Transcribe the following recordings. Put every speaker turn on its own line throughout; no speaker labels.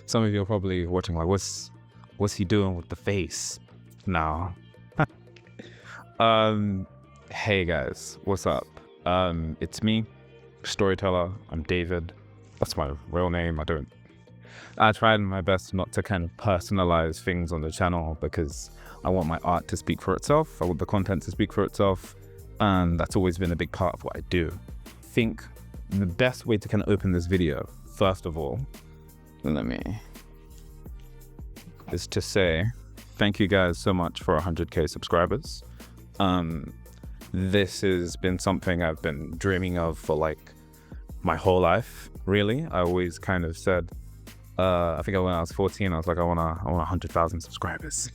Some of you are probably watching like, what's he doing with the face now? Hey guys, what's up? It's me, Storyteller. I'm David. That's my real name. I tried my best not to kind of personalize things on the channel because I want my art to speak for itself. I want the content to speak for itself. And that's always been a big part of what I do. I think the best way to kind of open this video, first of all, is to say thank you guys so much for 100K subscribers. This has been something I've been dreaming of for like my whole life, really. I always kind of said, I think when I was 14, I was like, I want 100,000 subscribers.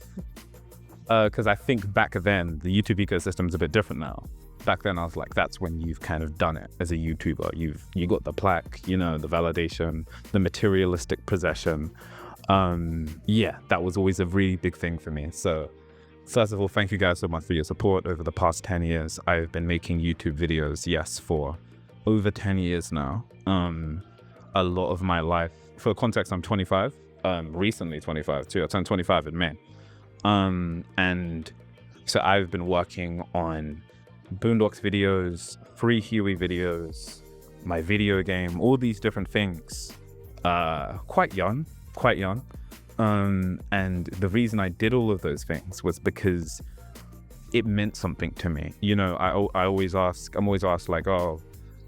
Because I think back then, the YouTube ecosystem is a bit different now. Back then, I was like, that's when you've kind of done it as a YouTuber. You got the plaque, you know, the validation, the materialistic possession. Yeah, that was always a really big thing for me. So first of all, thank you guys so much for your support over the past 10 years. I've been making YouTube videos, yes, for over 10 years now. A lot of my life, for context, I'm 25, recently 25 too. I turned 25 in May. And so I've been working on Boondocks videos, Free Huey videos, my video game, all these different things, quite young. And the reason I did all of those things was because it meant something to me. You know, I'm always asked like,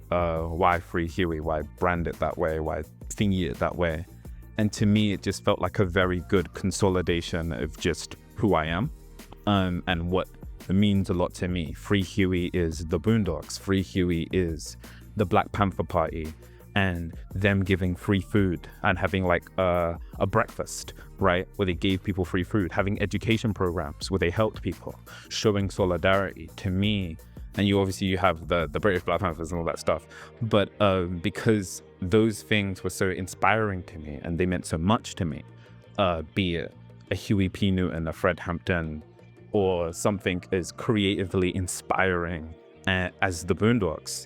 why Free Huey? Why brand it that way? Why thingy it that way? And to me, it just felt like a very good consolidation of just who I am, and what means a lot to me. Free Huey is the Boondocks. Free Huey is the Black Panther Party and them giving free food and having like a breakfast, right? Where they gave people free food, having education programs where they helped people, showing solidarity to me. And you have the British Black Panthers and all that stuff. But because those things were so inspiring to me and they meant so much to me, be it a Huey P. Newton, a Fred Hampton, or something as creatively inspiring as the Boondocks,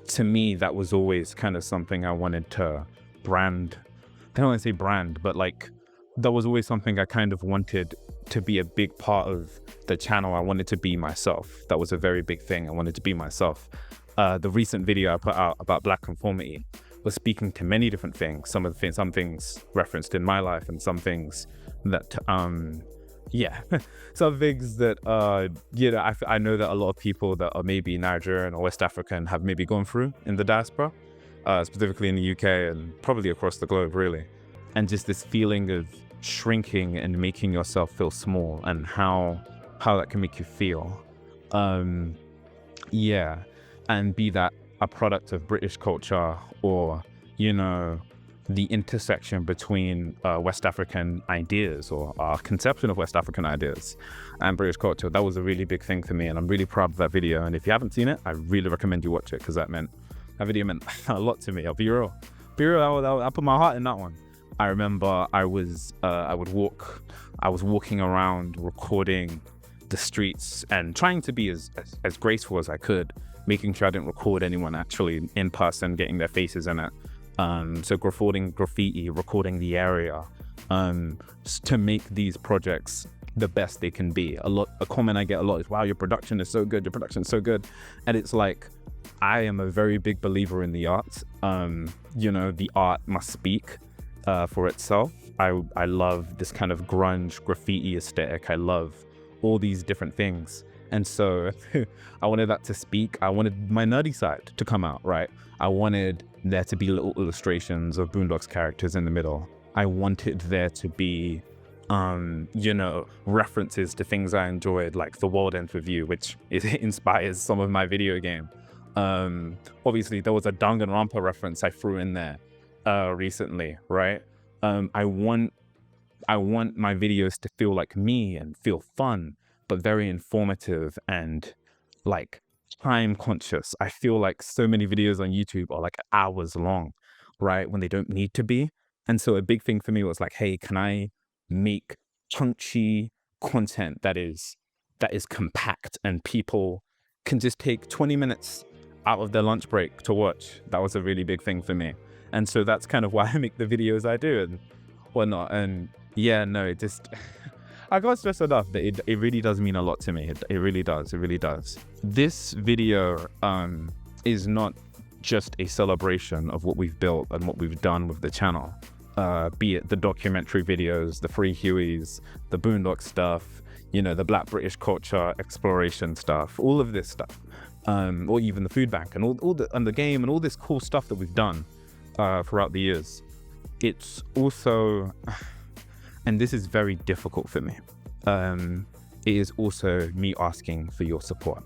to me, that was always kind of something I wanted to brand. I don't want to say brand, but like, that was always something I kind of wanted to be a big part of the channel. I wanted to be myself. That was a very big thing. I wanted to be myself. The recent video I put out about Black conformity was speaking to many different things. Some things referenced in my life, and some things that, some things that, I know that a lot of people that are maybe Nigerian or West African have maybe gone through in the diaspora, specifically in the UK and probably across the globe, really. And just this feeling of shrinking and making yourself feel small, and how that can make you feel. And be that a product of British culture, or, you know, the intersection between West African ideas, or our conception of West African ideas, and British culture. That was a really big thing for me, and I'm really proud of that video. And if you haven't seen it, I really recommend you watch it, because that video meant a lot to me. I'll be real. I put my heart in that one. I remember I was walking around recording the streets and trying to be as graceful as I could, making sure I didn't record anyone actually in person getting their faces in it. So graffiti, recording the area, to make these projects the best they can be. A comment I get a lot is, wow, your production is so good. And it's like, I am a very big believer in the art. The art must speak for itself. I love this kind of grunge graffiti aesthetic. I love all these different things. And so I wanted that to speak. I wanted my nerdy side to come out, right? I wanted there to be little illustrations of Boondocks characters in the middle. I wanted there to be, references to things I enjoyed, like The World Ends With You, which inspires some of my video game. Obviously, there was a Danganronpa reference I threw in there recently, right? I want my videos to feel like me and feel fun, but very informative and like time conscious. I feel like so many videos on YouTube are like hours long, right? When they don't need to be. And so a big thing for me was like, hey, can I make chunky content that is compact and people can just take 20 minutes out of their lunch break to watch? That was a really big thing for me. And so that's kind of why I make the videos I do. And whatnot. And yeah, no, it just, I can't stress enough that it really does mean a lot to me. It really does. It really does. This video is not just a celebration of what we've built and what we've done with the channel. Be it the documentary videos, the Free Hueys, the Boondock stuff, you know, the Black British culture exploration stuff, all of this stuff, or even the food bank and and the game and all this cool stuff that we've done throughout the years. It's also, and this is very difficult for me, it is also me asking for your support.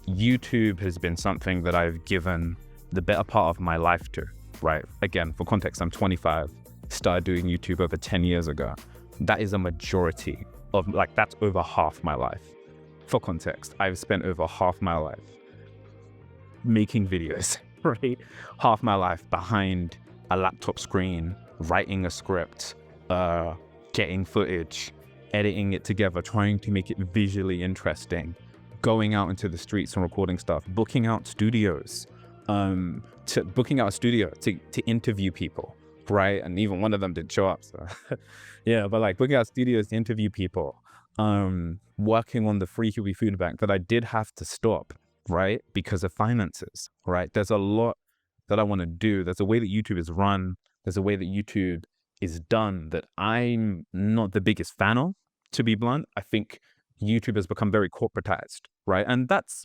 YouTube has been something that I've given the better part of my life to, right? Again, for context, I'm 25, started doing YouTube over 10 years ago. That is a majority of, like, that's over half my life. For context, I've spent over half my life making videos, right? Half my life behind a laptop screen, writing a script, getting footage, editing it together, trying to make it visually interesting, going out into the streets and recording stuff, booking out studios, to interview people, right? And even one of them didn't show up, so yeah, but like booking out studios to interview people, working on the Free Huey food bank that I did have to stop, right? Because of finances, right? There's a lot that I want to do. There's a way that YouTube is run. There's a way that YouTube is done that I'm not the biggest fan of, to be blunt. I think YouTube has become very corporatized, right? And that's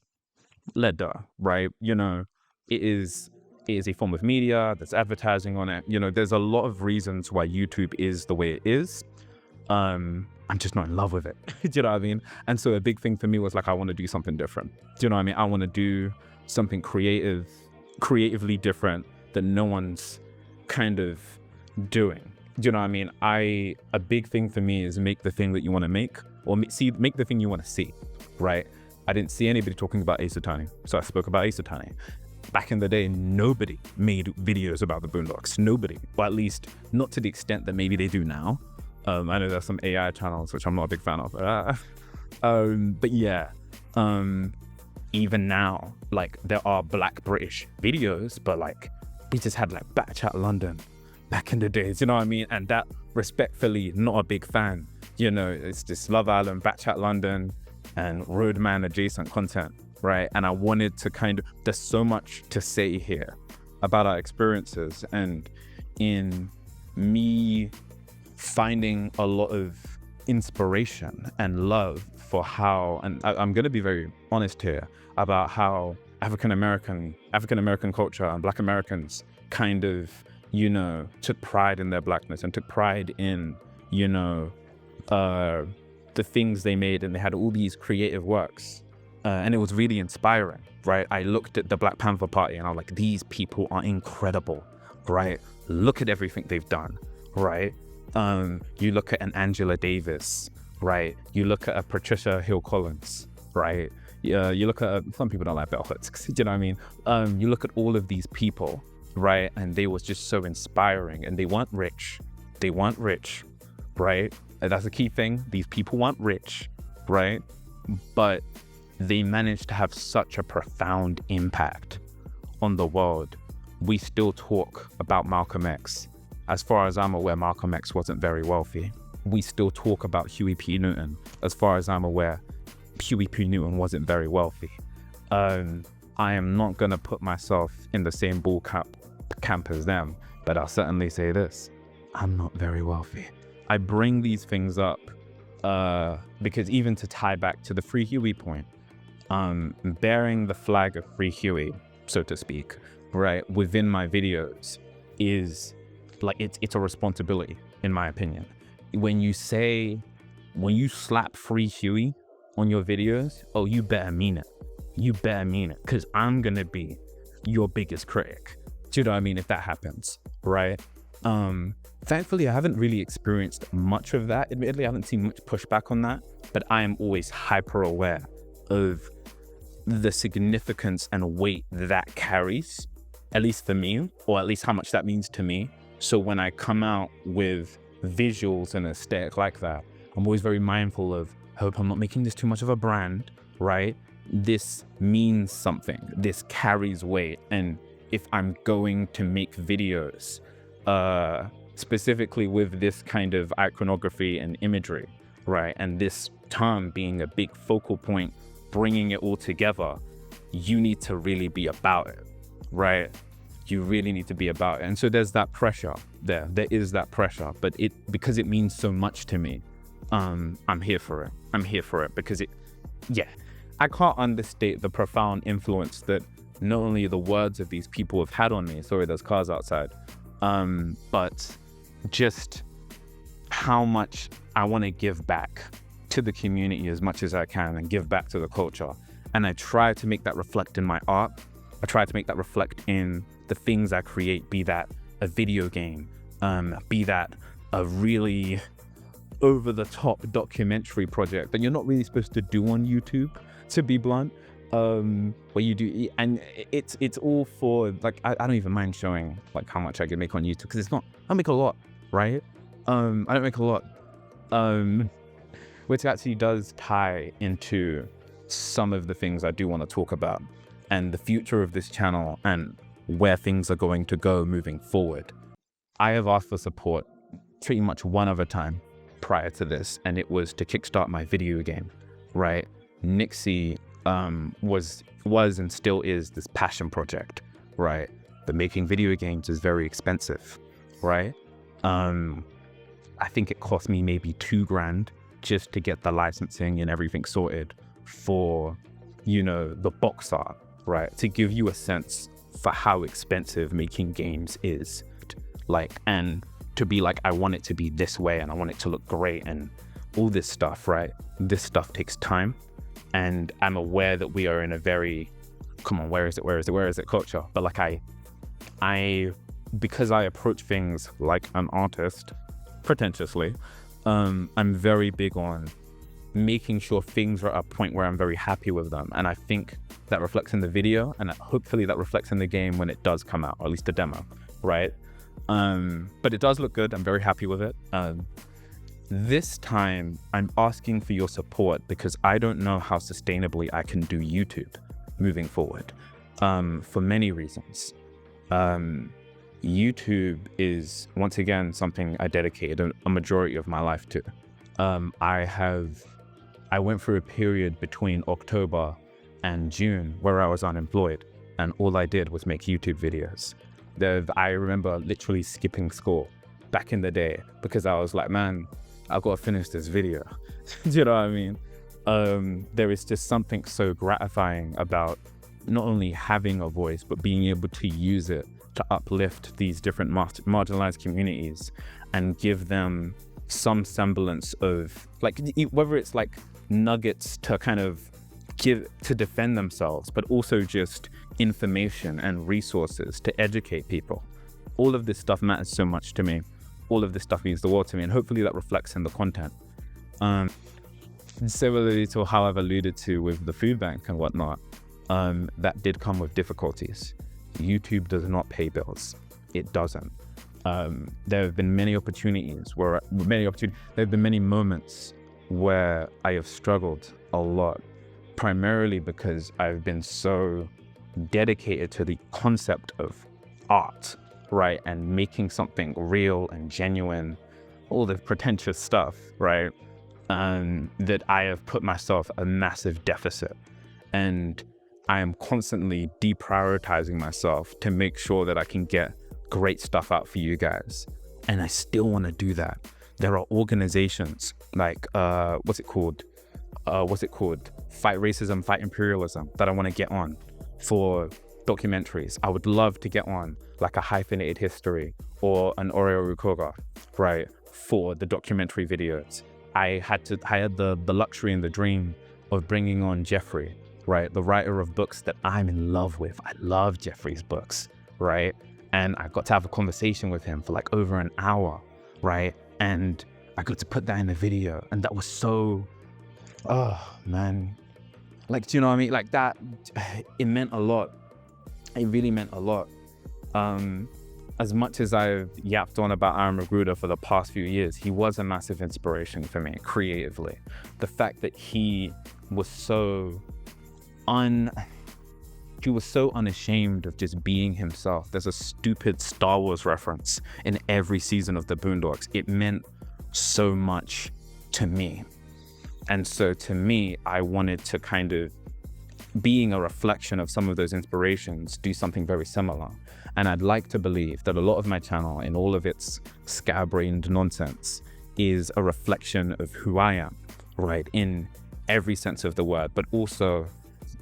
leather, right? You know, it is a form of media, there's advertising on it. You know, there's a lot of reasons why YouTube is the way it is. I'm just not in love with it. Do you know what I mean? And so a big thing for me was like, I want to do something different. Do you know what I mean? I want to do something creatively different that no one's kind of doing. Do you know what I mean? A big thing for me is make the thing that you want to make, or make the thing you want to see, right? I didn't see anybody talking about Ace Attorney, so I spoke about Ace Attorney. Back in the day, nobody made videos about the Boondocks. Nobody, or at least not to the extent that maybe they do now. I know there's some AI channels, which I'm not a big fan of. But yeah, even now, like there are Black British videos, but like we just had like Back Chat London back in the days, you know what I mean? And that, respectfully, not a big fan. You know, it's just Love Island, Back Chat London, and Roadman adjacent content, right? And I wanted to there's so much to say here about our experiences, and in me finding a lot of inspiration and love for how, and I'm going to be very honest here about how African American culture and Black Americans kind of, you know, took pride in their Blackness and took pride in, you know, the things they made, and they had all these creative works, and it was really inspiring, right? I looked at the Black Panther Party and I was like, these people are incredible, right? Look at everything they've done, right? You look at an Angela Davis, right? You look at a Patricia Hill Collins, right? You look at some people don't like bell hooks, do you know what I mean? You look at all of these people, right? And they was just so inspiring, and they weren't rich, right? And that's a key thing. These people weren't rich, right? But they managed to have such a profound impact on the world. We still talk about Malcolm X. As far as I'm aware, Malcolm X wasn't very wealthy. We still talk about Huey P. Newton. As far as I'm aware, Huey P. Newton wasn't very wealthy. I am not gonna put myself in the same bull camp as them, but I'll certainly say this: I'm not very wealthy. I bring these things up because, even to tie back to the Free Huey point, bearing the flag of Free Huey, so to speak, right, within my videos is like, it's a responsibility, in my opinion. When you slap Free Huey on your videos, oh, you better mean it. You better mean it, because I'm gonna be your biggest critic. Do you know what I mean? If that happens, right? Thankfully, I haven't really experienced much of that. Admittedly, I haven't seen much pushback on that, but I am always hyper aware of the significance and weight that carries, at least for me, or at least how much that means to me. So when I come out with visuals and aesthetic like that, I'm always very mindful of, hope I'm not making this too much of a brand, right? This means something. This carries weight. And if I'm going to make videos specifically with this kind of iconography and imagery, right? And this term being a big focal point, bringing it all together, you need to really be about it, right? You really need to be about it. And so there's that pressure there. There is that pressure, but because it means so much to me, I'm here for it. I'm here for it because I can't understate the profound influence that not only the words of these people have had on me, sorry, there's cars outside, but just how much I want to give back to the community as much as I can and give back to the culture. And I try to make that reflect in my art. I try to make that reflect in the things I create, be that a video game, be that a really over-the-top documentary project that you're not really supposed to do on YouTube, to be blunt, where you do, and it's all for, like, I don't even mind showing like how much I can make on YouTube, because I don't make a lot, right? I don't make a lot, which actually does tie into some of the things I do want to talk about and the future of this channel and where things are going to go moving forward. I have asked for support pretty much one other time prior to this, and it was to kickstart my video game, right? Nixie was and still is this passion project, right? But making video games is very expensive, right? I think it cost me maybe $2,000 just to get the licensing and everything sorted for, the box art, right? To give you a sense for how expensive making games is, like, and to be like, I want it to be this way and I want it to look great and all this stuff, right? This stuff takes time, and I'm aware that we are in a very, where is it culture? But like because I approach things like an artist, pretentiously, I'm very big on making sure things are at a point where I'm very happy with them. And I think that reflects in the video, and hopefully that reflects in the game when it does come out, or at least the demo, right? But it does look good. I'm very happy with it. This time I'm asking for your support because I don't know how sustainably I can do YouTube moving forward, for many reasons. YouTube is, once again, something I dedicated a majority of my life to. I went through a period between October and June where I was unemployed, and all I did was make YouTube videos. I remember literally skipping school back in the day because I was like, man, I've got to finish this video. Do you know what I mean? There is just something so gratifying about not only having a voice, but being able to use it to uplift these different marginalized communities and give them some semblance of, like, whether it's like nuggets to kind of give to defend themselves, but also just information and resources to educate people. All of this stuff matters so much to me. All of this stuff means the world to me, and hopefully that reflects in the content. Similarly to how I've alluded to with the food bank and whatnot, that did come with difficulties. YouTube does not pay bills. It doesn't. There have been many opportunities there have been many moments where I have struggled a lot, primarily because I've been so dedicated to the concept of art, right? And making something real and genuine, all the pretentious stuff, right? That I have put myself a massive deficit. And I am constantly deprioritizing myself to make sure that I can get great stuff out for you guys. And I still want to do that. There are organizations like, what's it called? Fight Racism, Fight Imperialism, that I want to get on for documentaries. I would love to get on like a Hyphenated History or an Oreo Rukoga, right? For the documentary videos. I had the luxury and the dream of bringing on Jeffrey, right? The writer of books that I'm in love with. I love Jeffrey's books, right? And I got to have a conversation with him for like over an hour, right? And I got to put that in the video, and that was so, oh man. Like, do you know what I mean? Like that, it meant a lot. It really meant a lot. As much as I've yapped on about Aaron Magruder for the past few years, he was a massive inspiration for me creatively. The fact that he was so he was so unashamed of just being himself. There's a stupid Star Wars reference in every season of the Boondocks. It meant so much to me. And so to me, I wanted to kind of, being a reflection of some of those inspirations, do something very similar. And I'd like to believe that a lot of my channel, in all of its scatterbrained nonsense, is a reflection of who I am, right? In every sense of the word, but also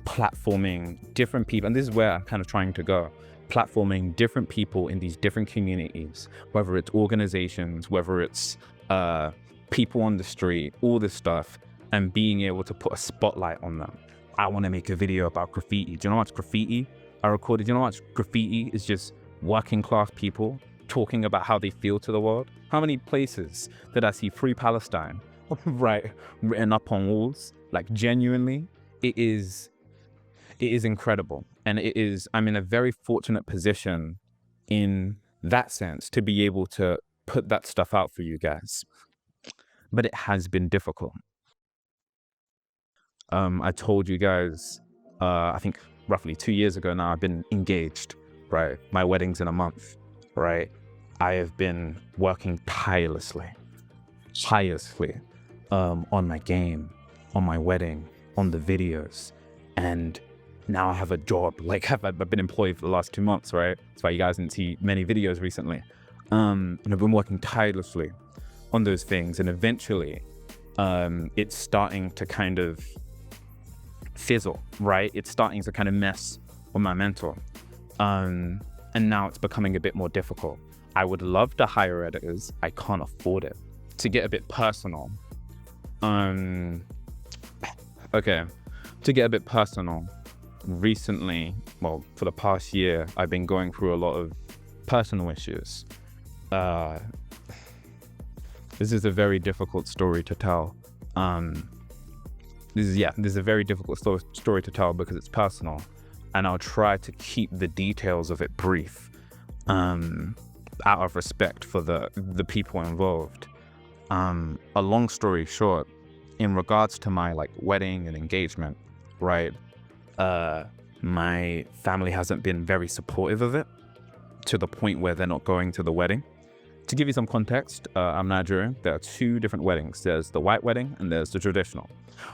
platforming different people. And this is where I'm kind of trying to go. Platforming different people in these different communities, whether it's organizations, whether it's people on the street, all this stuff, and being able to put a spotlight on them. I want to make a video about graffiti. Do you know what's graffiti? I recorded, you know what's graffiti is just working class people talking about how they feel to the world. How many places did I see Free Palestine, right, written up on walls? Like genuinely, it is incredible. And I'm in a very fortunate position in that sense to be able to put that stuff out for you guys. But it has been difficult. I told you guys, I think roughly 2 years ago now, I've been engaged, right? My wedding's in a month, right? I have been working tirelessly on my game, on my wedding, on the videos. And now I have a job. Like I've been employed for the last 2 months, right? That's why you guys didn't see many videos recently. And I've been working tirelessly on those things. And eventually, it's starting to kind of fizzle, right? It's starting to kind of mess with my mental. And now it's becoming a bit more difficult. I would love to hire editors. I can't afford it. To get a bit personal, recently, well, for the past year, I've been going through a lot of personal issues. This is a very difficult story to tell. This is a very difficult story to tell because it's personal, and I'll try to keep the details of it brief, out of respect for the people involved. A long story short, in regards to my wedding and engagement, right? My family hasn't been very supportive of it to the point where they're not going to the wedding. To give you some context, I'm Nigerian. There are 2 different weddings. There's the white wedding and there's the traditional,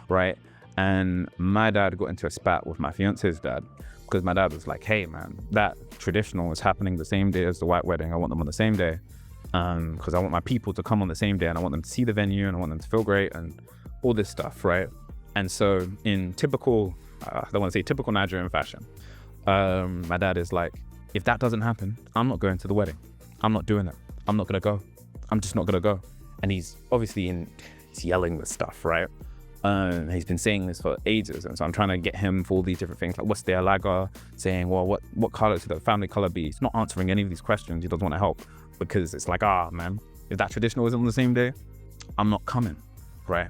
right? And my dad got into a spat with my fiance's dad because my dad was like, hey man, that traditional is happening the same day as the white wedding. I want them on the same day because I want my people to come on the same day and I want them to see the venue and I want them to feel great and all this stuff, right? And so in typical, I don't want to say typical Nigerian fashion, my dad is like, if that doesn't happen, I'm not going to the wedding. I'm not doing it. I'm not going to go. I'm just not going to go. And he's obviously he's yelling this stuff, right? He's been saying this for ages. And so I'm trying to get him for all these different things. Like, what's the alaga? Saying, well, what color should the family color be? He's not answering any of these questions. He doesn't want to help because it's like, man, if that traditional isn't on the same day, I'm not coming, right?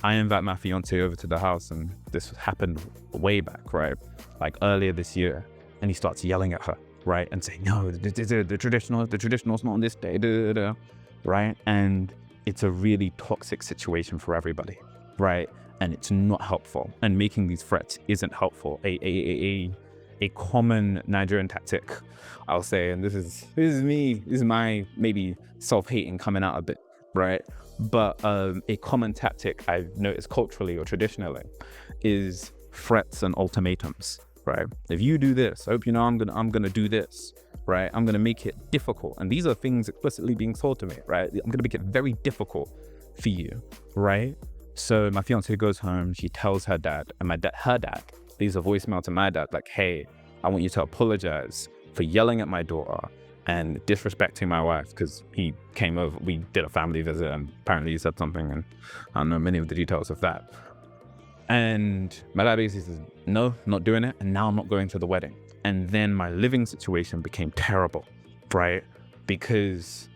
I invite my fiance over to the house, and this happened way back, right? Like earlier this year. And he starts yelling at her, right? And saying, no, the traditional's not on this day, right? And it's a really toxic situation for everybody, right? And it's not helpful. And making these threats isn't helpful. A common Nigerian tactic, I'll say, and this is my maybe self-hating coming out a bit, right? But a common tactic I've noticed culturally or traditionally is threats and ultimatums, right? If you do this, I hope you know I'm gonna do this, right? I'm gonna make it difficult. And these are things explicitly being told to me, right? I'm gonna make it very difficult for you, right? So my fiance goes home, she tells her dad, and her dad leaves a voicemail to my dad like, hey, I want you to apologize for yelling at my daughter and disrespecting my wife, because he came over, we did a family visit, and apparently he said something, and I don't know many of the details of that. And my dad basically says, no, not doing it, and now I'm not going to the wedding. And then my living situation became terrible, right? Because,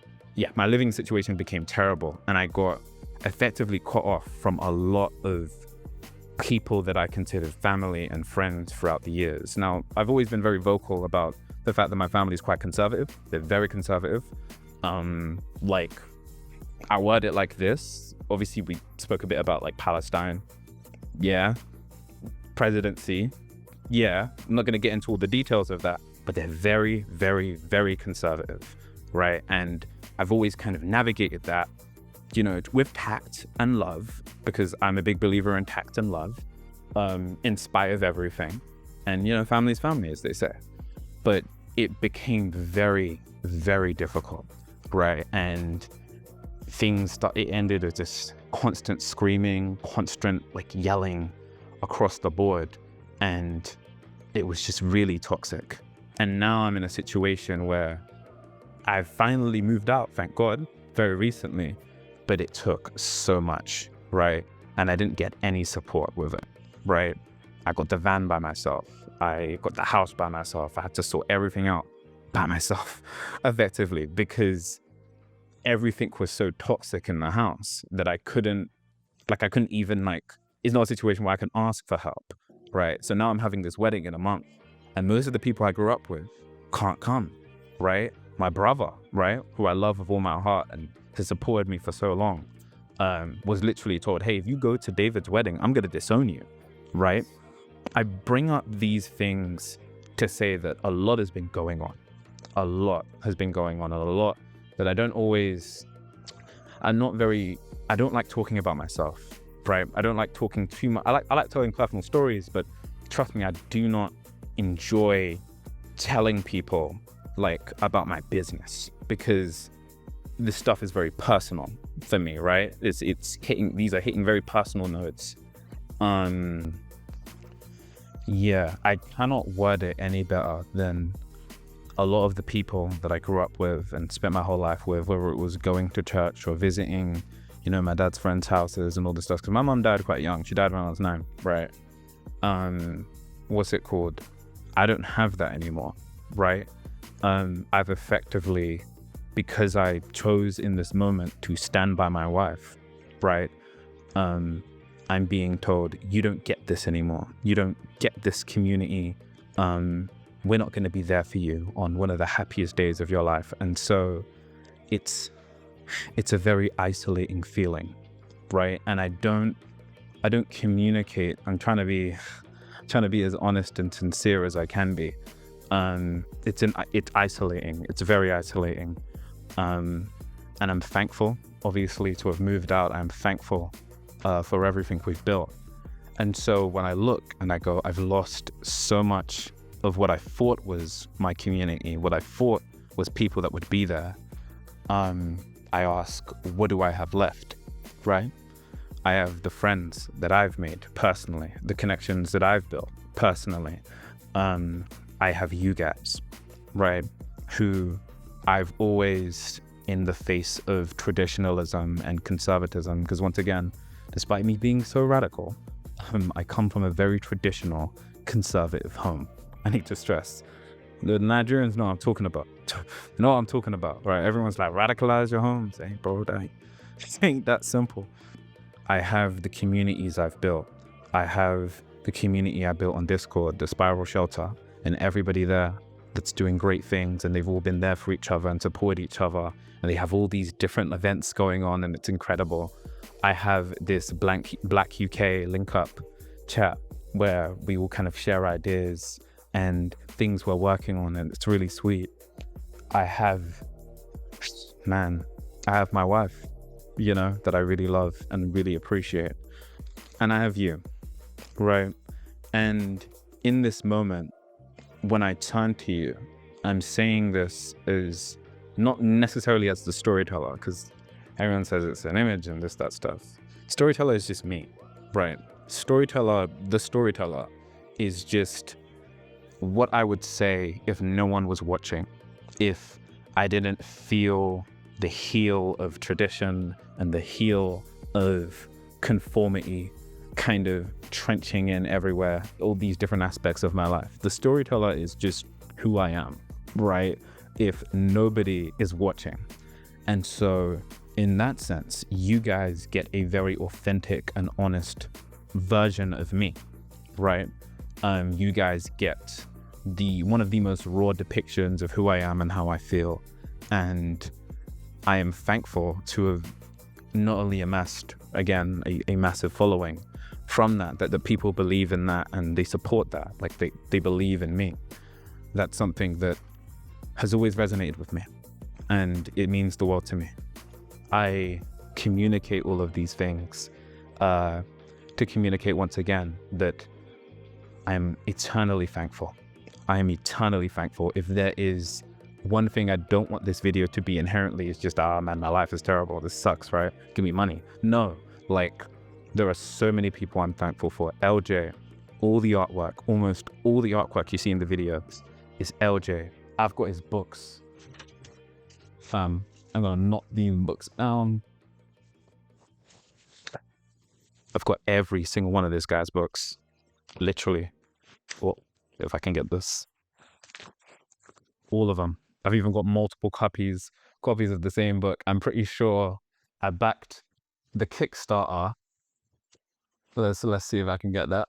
my living situation became terrible, and I got effectively cut off from a lot of people that I considered family and friends throughout the years. Now, I've always been very vocal about the fact that my family is quite conservative. They're very conservative. I word it like this. Obviously, we spoke a bit about Palestine. Yeah. Presidency. Yeah, I'm not going to get into all the details of that, but they're very, very, very conservative, right? And I've always kind of navigated that, you know, with tact and love, because I'm a big believer in tact and love, in spite of everything. And, you know, family's family, as they say. But it became very, very difficult, right? And it ended with just constant screaming, constant like yelling across the board. And it was just really toxic. And now I'm in a situation where I've finally moved out, thank God, very recently, but it took so much, right? And I didn't get any support with it, right? I got the van by myself. I got the house by myself. I had to sort everything out by myself, effectively, because everything was so toxic in the house that I couldn't even it's not a situation where I can ask for help, right? So now I'm having this wedding in a month, and most of the people I grew up with can't come, right? My brother, right, who I love with all my heart and has supported me for so long, was literally told, hey, if you go to David's wedding, I'm going to disown you, right? I bring up these things to say that a lot has been going on. A lot has been going on, and a lot that I don't like talking about myself, right? I don't like talking too much. I like telling personal stories, but trust me, I do not enjoy telling people like about my business, because this stuff is very personal for me, right? These are hitting very personal notes. Yeah, I cannot word it any better than a lot of the people that I grew up with and spent my whole life with, whether it was going to church or visiting, you know, my dad's friends' houses and all this stuff. Because my mom died quite young. She died when I was 9, right? What's it called? I don't have that anymore, right? I've effectively, because I chose in this moment to stand by my wife, right? I'm being told, you don't get this anymore. You don't get this community. We're not going to be there for you on one of the happiest days of your life. And so it's a very isolating feeling, right? And I don't communicate. I'm trying to be as honest and sincere as I can be. It's isolating. It's very isolating. And I'm thankful, obviously, to have moved out. I'm thankful for everything we've built. And so when I look and I go, I've lost so much of what I thought was my community, what I thought was people that would be there. I ask, what do I have left, right? I have the friends that I've made personally, the connections that I've built personally. I have you guys, right? Who I've always, in the face of traditionalism and conservatism, because once again, despite me being so radical, I come from a very traditional, conservative home. I need to stress. The Nigerians know what I'm talking about. They know what I'm talking about, right? Everyone's like, radicalize your homes. Hey, bro, that ain't that simple. I have the communities I've built. I have the community I built on Discord, the Spiral Shelter, and everybody there that's doing great things, and they've all been there for each other and support each other, and they have all these different events going on, and it's incredible. I have this Black UK link up chat where we will kind of share ideas and things we're working on, and it's really sweet. I have my wife, you know, that I really love and really appreciate. And I have you, right? And in this moment, when I turn to you, I'm saying this as not necessarily as the storyteller, because everyone says it's an image and that stuff. Storyteller is just me, right? The storyteller is just what I would say if no one was watching, if I didn't feel the heel of tradition and the heel of conformity kind of trenching in everywhere, all these different aspects of my life. The storyteller is just who I am, right? If nobody is watching. And so in that sense, you guys get a very authentic and honest version of me, right? You guys get one of the most raw depictions of who I am and how I feel. And I am thankful to have not only amassed, again, a massive following, from that the people believe in that and they support that. Like they believe in me. That's something that has always resonated with me, and it means the world to me. I communicate all of these things to communicate once again that I'm eternally thankful. I am eternally thankful. If there is one thing I don't want this video to be inherently, is just, man, my life is terrible. This sucks, right? Give me money. No, like, there are so many people I'm thankful for. LJ, all the artwork, almost all the artwork you see in the videos is LJ. I've got his books. I'm gonna knock these books down. I've got every single one of this guy's books, literally. Well, if I can get this, all of them. I've even got multiple copies of the same book. I'm pretty sure I backed the Kickstarter. Let's see if I can get that.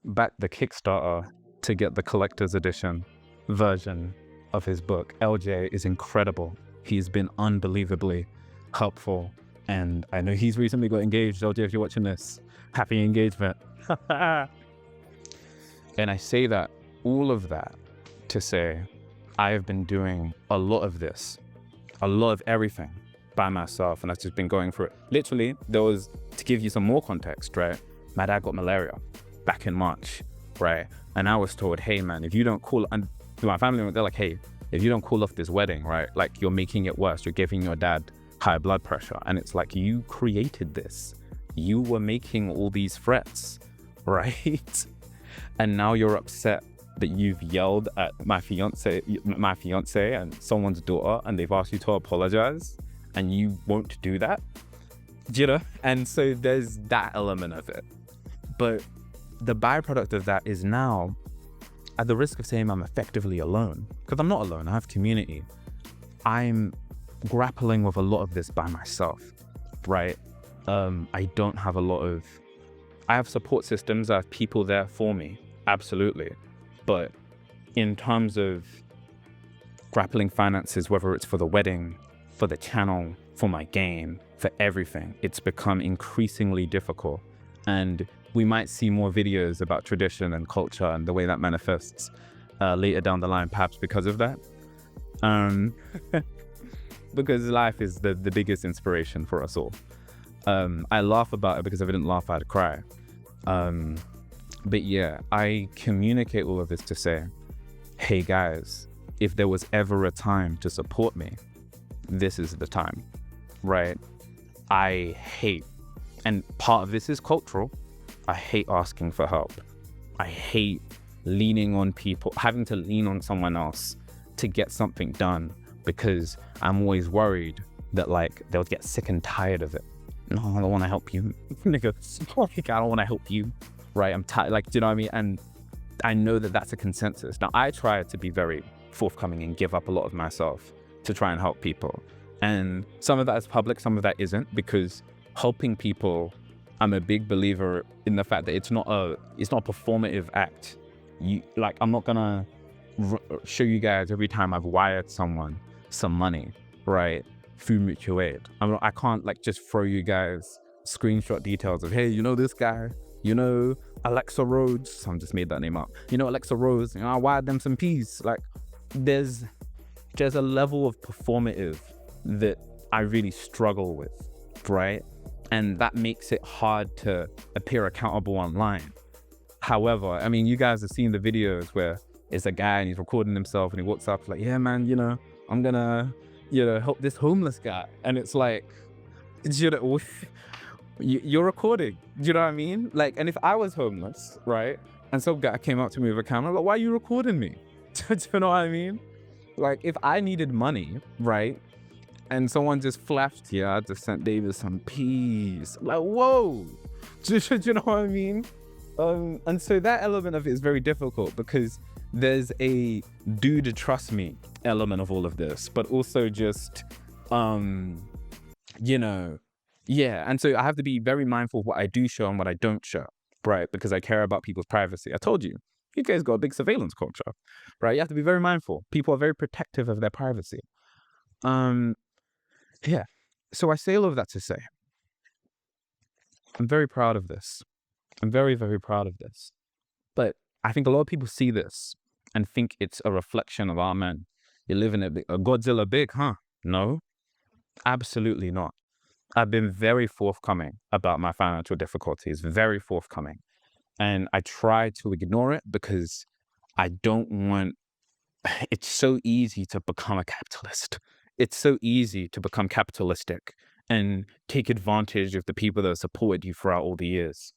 Backed the Kickstarter to get the collector's edition version of his book. LJ is incredible. He's been unbelievably helpful. And I know he's recently got engaged. LJ, if you're watching this, happy engagement. And I say that, all of that, to say I have been doing a lot of this, a lot of everything by myself. And I've just been going through it. Literally, there was, to give you some more context, right? My dad got malaria back in March, right? And I was told, hey man, if you don't call, and my family, they're like, hey, if you don't call off this wedding, right? Like, you're making it worse. You're giving your dad high blood pressure. And it's like, you created this. You were making all these threats, right? And now you're upset that you've yelled at my fiance and someone's daughter, and they've asked you to apologize, and you won't do that, you know? And so there's that element of it. But the byproduct of that is now, at the risk of saying I'm effectively alone, because I'm not alone, I have community, I'm grappling with a lot of this by myself, right? I don't have I have support systems, I have people there for me, absolutely. But in terms of grappling finances, whether it's for the wedding, for the channel, for my game, for everything, it's become increasingly difficult. And we might see more videos about tradition and culture and the way that manifests later down the line, perhaps because of that. Because life is the biggest inspiration for us all. I laugh about it because if I didn't laugh, I'd cry. But yeah, I communicate all of this to say, hey guys, if there was ever a time to support me, this is the time, right? I hate, and part of this is cultural, I hate asking for help. I hate leaning on people, having to lean on someone else to get something done, because I'm always worried that like they'll get sick and tired of it. No, I don't want to help you. Nigga, I don't want to help you. Right, I'm tired, like, do you know what I mean? And I know that that's a consensus. Now, I try to be very forthcoming and give up a lot of myself to try and help people. And some of that is public, some of that isn't, because helping people, I'm a big believer in the fact that it's not a performative act. I'm not gonna show you guys every time I've wired someone some money, right, through mutual aid. I can't like just throw you guys screenshot details of, hey, you know this guy? You know, Alexa Rhodes, I just made that name up. You know, Alexa Rhodes, I wired them some peas. Like, there's a level of performative that I really struggle with, right? And that makes it hard to appear accountable online. However, I mean, you guys have seen the videos where it's a guy and he's recording himself and he walks up like, yeah, man, you know, I'm gonna, you know, help this homeless guy. And it's like, you know, you're recording, do you know what I mean? Like, and if I was homeless, right, and some guy came up to me with a camera, like, why are you recording me? Do you know what I mean? Like, if I needed money, right, and someone just flashed, yeah, I just sent David some peas, like, whoa, do you know what I mean? And so that element of it is very difficult, because there's a do to trust me element of all of this, but also just, you know, yeah. And so I have to be very mindful of what I do show and what I don't show, right? Because I care about people's privacy. I told you, you guys got a big surveillance culture, right? You have to be very mindful. People are very protective of their privacy. Yeah. So I say all of that to say, I'm very proud of this. I'm very, very proud of this. But I think a lot of people see this and think it's a reflection of, oh man, you're living a Godzilla big, huh? No, absolutely not. I've been very forthcoming about my financial difficulties, very forthcoming. And I try to ignore it because I don't want, it's so easy to become a capitalist. It's so easy to become capitalistic and take advantage of the people that have supported you throughout all the years.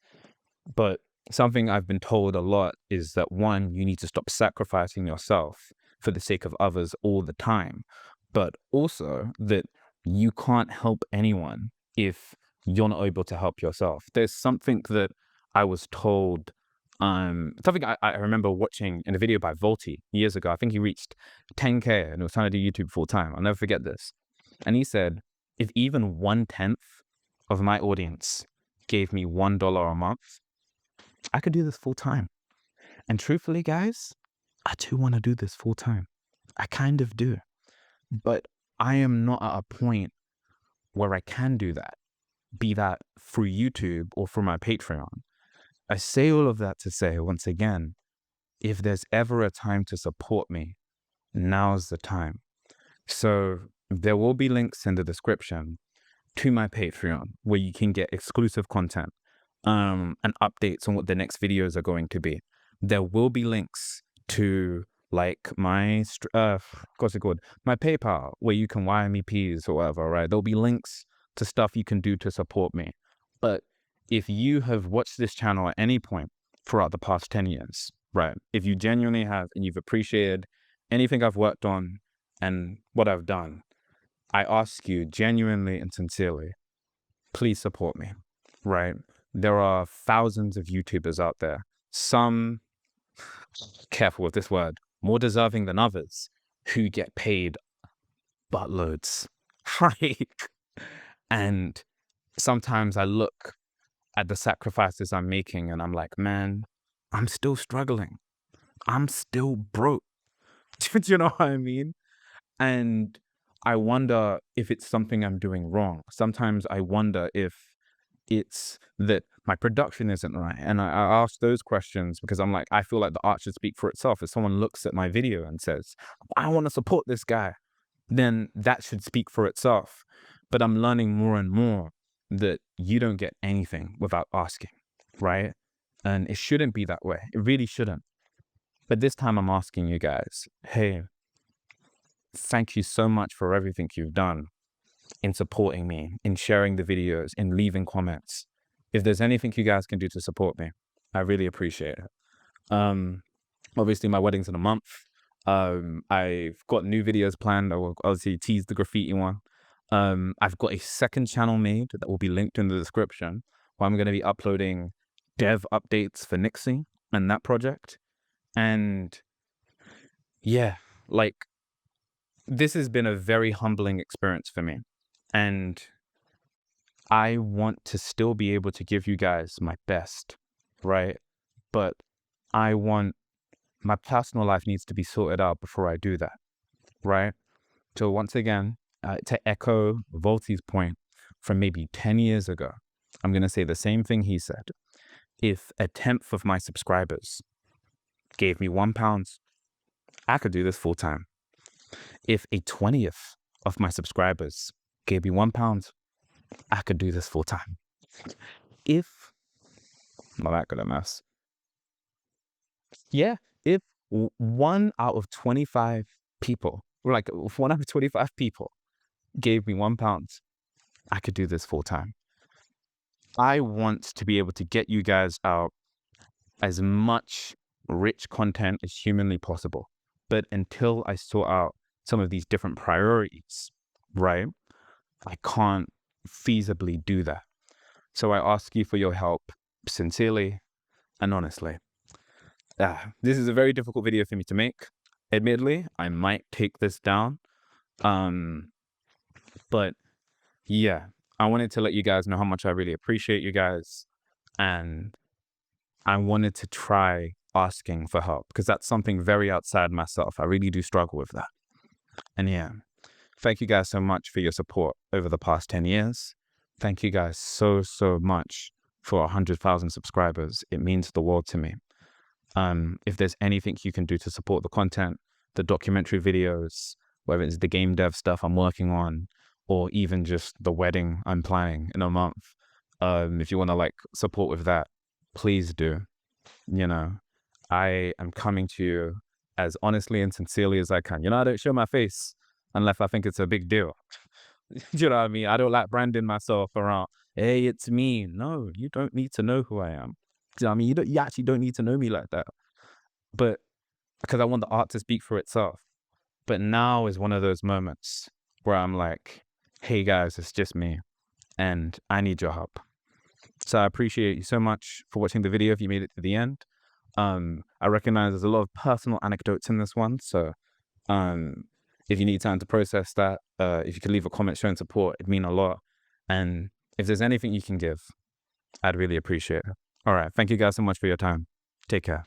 But something I've been told a lot is that, one, you need to stop sacrificing yourself for the sake of others all the time, but also that you can't help anyone if you're not able to help yourself. There's something that I was told, something I remember watching in a video by Volty years ago. I think he reached 10K and was trying to do YouTube full time. I'll never forget this. And he said, if even 1/10 of my audience gave me $1 a month, I could do this full time. And truthfully, guys, I do want to do this full time. I kind of do. But I am not at a point where I can do that, be that through YouTube or through my Patreon. I say all of that to say, once again, if there's ever a time to support me, now's the time. So there will be links in the description to my Patreon where you can get exclusive content and updates on what the next videos are going to be. There will be links to like my what's it called? My PayPal, where you can wire me peas or whatever, right? There'll be links to stuff you can do to support me. But if you have watched this channel at any point throughout the past 10 years, right? If you genuinely have and you've appreciated anything I've worked on and what I've done, I ask you genuinely and sincerely, please support me, right? There are thousands of YouTubers out there, some, careful with this word, more deserving than others, who get paid buttloads, right? And sometimes I look at the sacrifices I'm making and I'm like, man, I'm still struggling. I'm still broke. Do you know what I mean? And I wonder if it's something I'm doing wrong. Sometimes I wonder if it's that my production isn't right. And I ask those questions because I'm like, I feel like the art should speak for itself. If someone looks at my video and says, I want to support this guy, then that should speak for itself. But I'm learning more and more that you don't get anything without asking, right? And it shouldn't be that way. It really shouldn't. But this time I'm asking you guys, hey, thank you so much for everything you've done in supporting me, in sharing the videos, in leaving comments. If there's anything you guys can do to support me, I really appreciate it. Obviously my wedding's in a month. I've got new videos planned. I will obviously tease the graffiti one. I've got a second channel made that will be linked in the description where I'm going to be uploading dev updates for Nixie and that project. And yeah, like, this has been a very humbling experience for me. And I want to still be able to give you guys my best, right? But I want, my personal life needs to be sorted out before I do that, right? So once again, to echo Volty's point from maybe 10 years ago, I'm going to say the same thing he said. If 1/10 of my subscribers gave me £1, I could do this full time. If 1/20 of my subscribers gave me £1, I could do this full time. If, not that good a mess. Yeah, if 1 out of 25 people, or like 1 out of 25 people gave me £1, I could do this full time. I want to be able to get you guys out as much rich content as humanly possible. But until I sort out some of these different priorities, right, I can't feasibly do that. So I ask you for your help sincerely and honestly. This is a very difficult video for me to make. Admittedly, I might take this down. But yeah, I wanted to let you guys know how much I really appreciate you guys. And I wanted to try asking for help because that's something very outside myself. I really do struggle with that. And yeah, thank you guys so much for your support over the past 10 years. Thank you guys so, so much for 100,000 subscribers. It means the world to me. If there's anything you can do to support the content, the documentary videos, whether it's the game dev stuff I'm working on, or even just the wedding I'm planning in a month, if you want to like support with that, please do. You know, I am coming to you as honestly and sincerely as I can. You know, I don't show my face unless I think it's a big deal. You know what I mean? I don't like branding myself around, hey, it's me. No, you don't need to know who I am. You know what I mean? You actually don't need to know me like that. But because I want the art to speak for itself. But now is one of those moments where I'm like, hey guys, it's just me and I need your help. So I appreciate you so much for watching the video if you made it to the end. I recognize there's a lot of personal anecdotes in this one. So if you need time to process that, if you could leave a comment showing support, it'd mean a lot. And if there's anything you can give, I'd really appreciate it. All right. Thank you guys so much for your time. Take care.